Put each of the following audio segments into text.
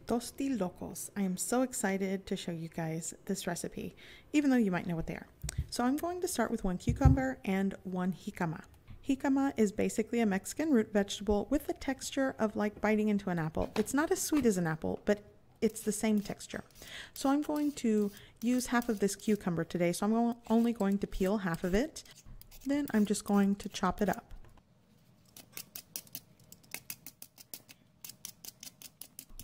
Tostilocos. I am so excited to show you guys this recipe, even though you might know what they are. So I'm going to start with 1 cucumber and 1 jicama. Jicama is basically a Mexican root vegetable with the texture of like biting into an apple. It's not as sweet as an apple, but it's the same texture. So I'm going to use half of this cucumber today, so I'm only going to peel half of it. Then I'm just going to chop it up.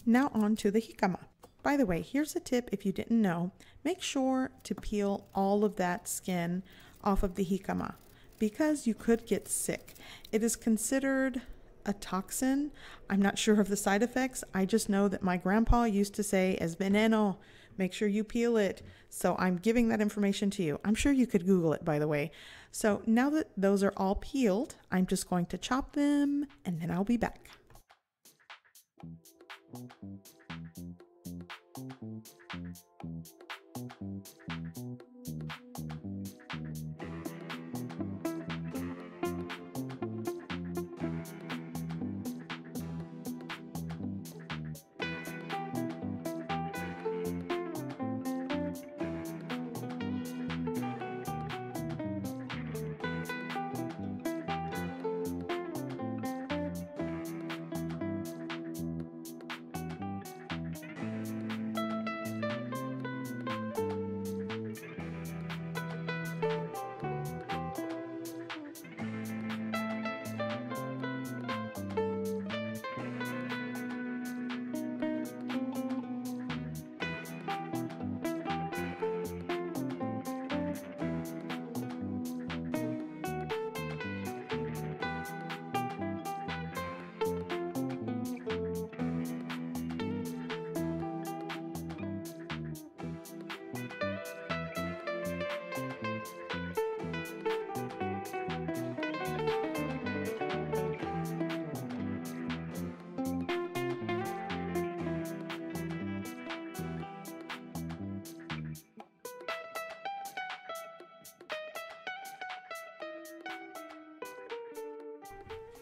Now on to the jicama. By the way, here's a tip if you didn't know. Make sure to peel all of that skin off of the jicama because you could get sick. It is considered a toxin. I'm not sure of the side effects. I just know that my grandpa used to say, es veneno, make sure you peel it. So I'm giving that information to you. I'm sure you could Google it, by the way. So now that those are all peeled, I'm just going to chop them and then I'll be back.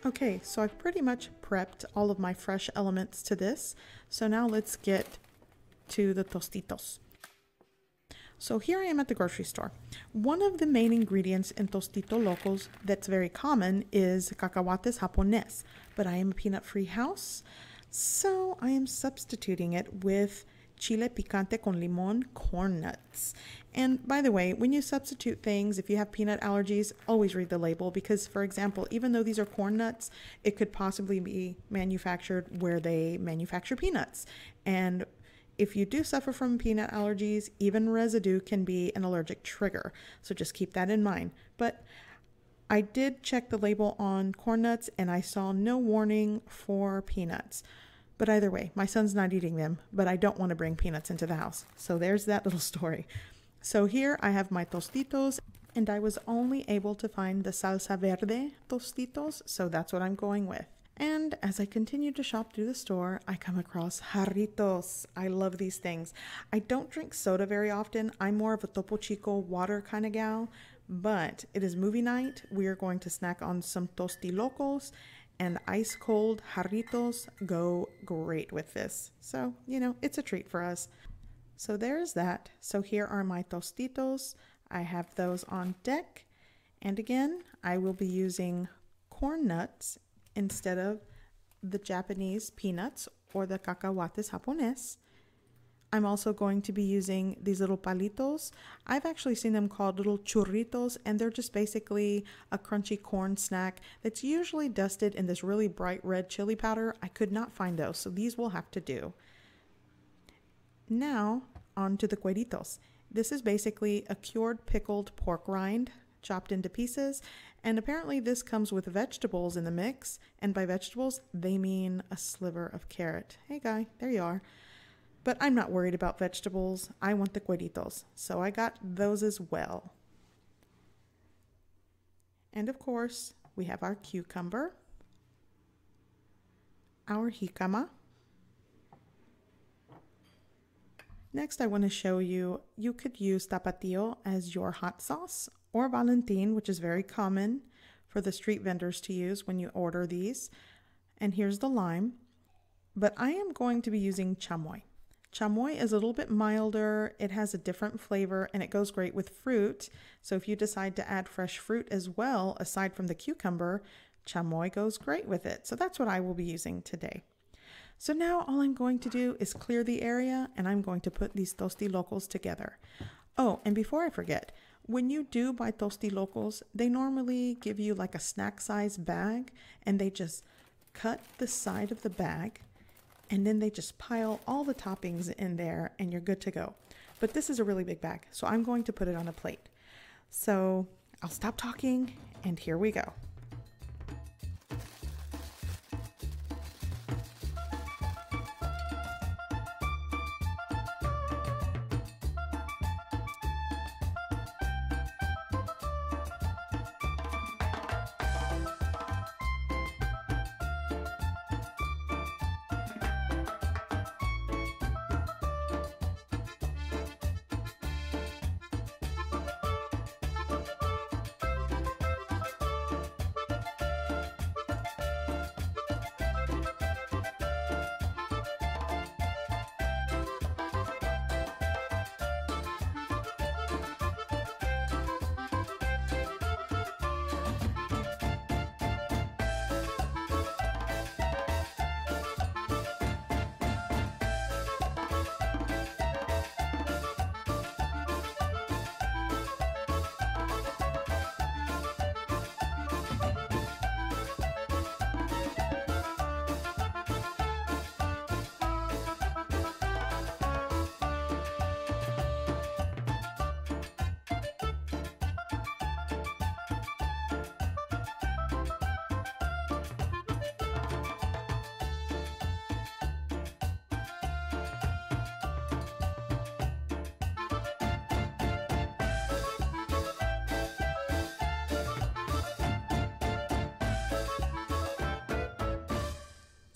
Okay, so I've pretty much prepped all of my fresh elements to this. So now let's get to the Tostitos. So here I am at the grocery store. One of the main ingredients in Tostilocos that's very common is cacahuates japonés, but I am a peanut-free house, so I am substituting it with chile picante con limón corn nuts. And by the way, when you substitute things, if you have peanut allergies, always read the label because, for example, even though these are corn nuts, it could possibly be manufactured where they manufacture peanuts. And if you do suffer from peanut allergies, even residue can be an allergic trigger. So just keep that in mind. But I did check the label on corn nuts and I saw no warning for peanuts. But either way, my son's not eating them, but I don't want to bring peanuts into the house. So there's that little story. So here I have my Tostitos, and I was only able to find the Salsa Verde Tostitos, so that's what I'm going with. And as I continue to shop through the store, I come across Churritos. I love these things. I don't drink soda very often. I'm more of a Topo Chico water kind of gal, but it is movie night. We are going to snack on some Tostilocos, and ice cold Churritos go great with this. So, you know, it's a treat for us. So there's that. So here are my Tostitos. I have those on deck. And again, I will be using corn nuts instead of the Japanese peanuts or the cacahuates japonés. I'm also going to be using these little palitos. I've actually seen them called little churritos, and they're just basically a crunchy corn snack that's usually dusted in this really bright red chili powder. I could not find those, so these will have to do. Now, on to the Churritos. This is basically a cured pickled pork rind chopped into pieces, and apparently this comes with vegetables in the mix, and by vegetables, they mean a sliver of carrot. Hey guy, there you are. But I'm not worried about vegetables. I want the Churritos, so I got those as well. And of course, we have our cucumber, our jicama. Next, I want to show you, you could use tapatio as your hot sauce, or Valentin, which is very common for the street vendors to use when you order these. And here's the lime. but I am going to be using chamoy. Chamoy is a little bit milder, it has a different flavor, and it goes great with fruit. So if you decide to add fresh fruit as well, aside from the cucumber, chamoy goes great with it. So that's what I will be using today. So now all I'm going to do is clear the area, and I'm going to put these Tostilocos together. Oh, and before I forget, when you do buy Tostilocos, they normally give you like a snack size bag, and they just cut the side of the bag, and then they just pile all the toppings in there, and you're good to go. But this is a really big bag, so I'm going to put it on a plate. So I'll stop talking, and here we go.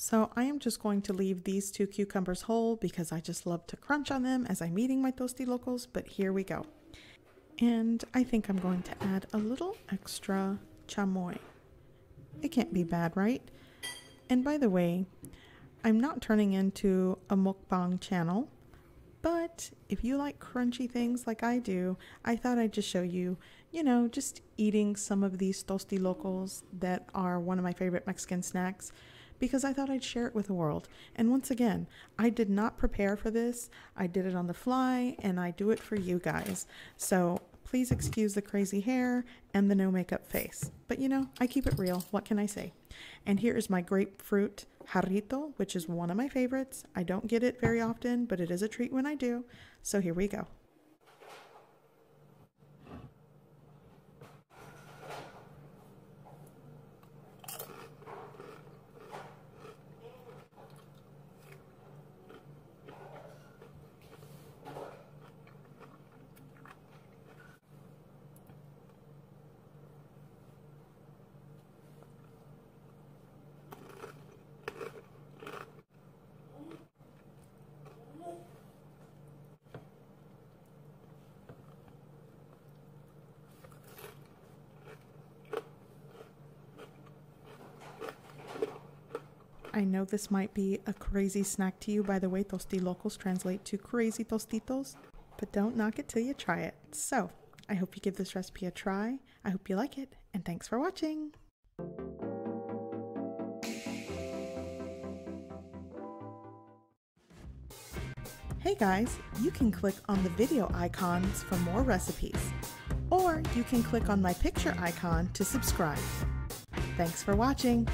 So I am just going to leave these 2 cucumbers whole because I just love to crunch on them as I'm eating my Tostilocos, but here we go. And I think I'm going to add a little extra chamoy. It can't be bad, right? And by the way, I'm not turning into a mukbang channel, but if you like crunchy things like I do, I thought I'd just show you, just eating some of these Tostilocos that are one of my favorite Mexican snacks, because I thought I'd share it with the world. And once again, I did not prepare for this. I did it on the fly, and I do it for you guys. So please excuse the crazy hair and the no makeup face. But I keep it real. What can I say? And here is my grapefruit Churrito, which is one of my favorites. I don't get it very often, but it is a treat when I do. So here we go. I know this might be a crazy snack to you by the way Tostilocos translate to crazy tostitos, but don't knock it till you try it. So I hope you give this recipe a try. I hope you like it, and thanks for watching. Hey guys, you can click on the video icons for more recipes, or you can click on my picture icon to subscribe. Thanks for watching.